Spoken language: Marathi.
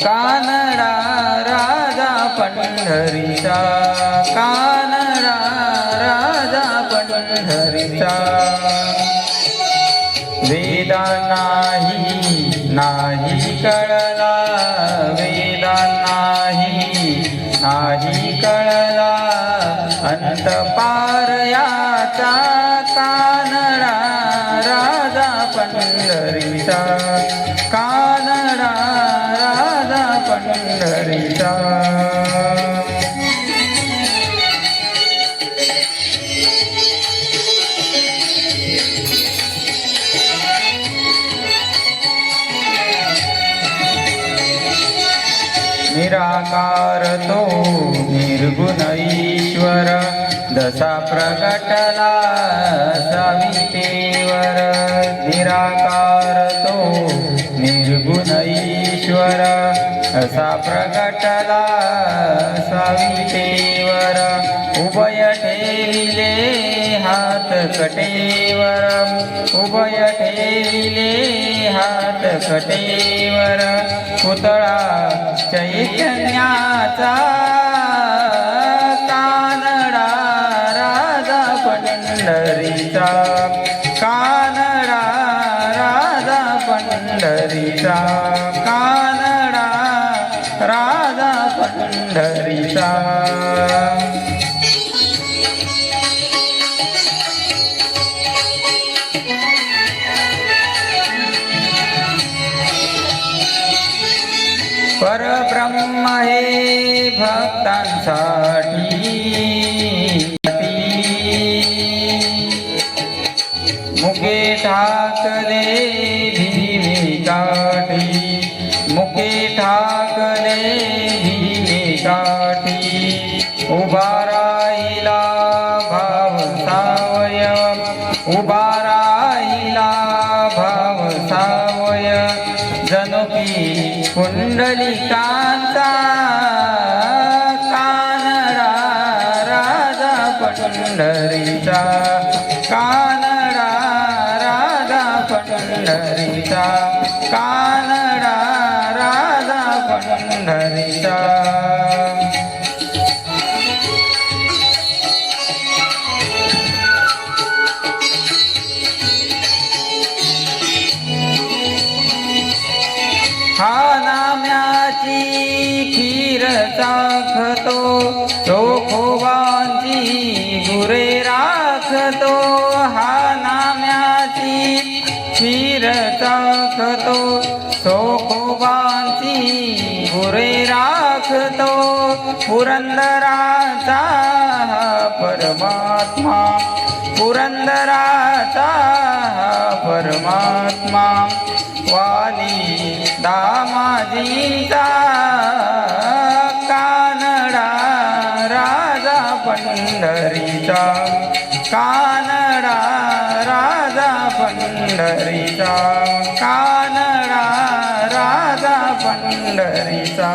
कानडा राजा पंढरीचा, कानडा राजा पंढरीचा. वेदा नाही कळला, वेदा नाही कळला अंत पार याचा. कानडा राजा पंढरीचा, कानडा राजा पंढरीचा. निराकार तो निर्गुण ईश्वर, जसा प्रगटला सावितेवर. निराकार तो निर्गुण ईश्वर, असा प्रगटला सावितेवर. उभय ठेविले हात कटेवर, उभय ठेविले हात कटेवर. पुतळा चैतन्याचा, कानडा राजा पंढरीचा, कानडा राजा पंढरीचा, कानडा राजा पंढरीचा. परब्रह्म हे भक्तांसाठी, मुके ठाकले भिवे काठी, मुके ठाकले भिवे काठी. उभा राहिला भाव सावय, उभा राहिला भाव सावय. जणू की पुंडलिकांचा, कानडा राजा पंढरीचा, कानडा राजा पंढरीचा, कानडा राजा पंढरीचा. हा नाम्याची खीर चाखतो, चोखोबांची गुरे राखतो. हा नाम्याची खीर चाखतो, चोखोबांची गुरे राखतो. पुरंदराचा परमात्मा, पुरंदराचा परमात्मा. वाली दामाजीचा, कानडा राजा पंढरीचा, कानडा राजा पंढरीचा, कानडा राजा पंढरीचा.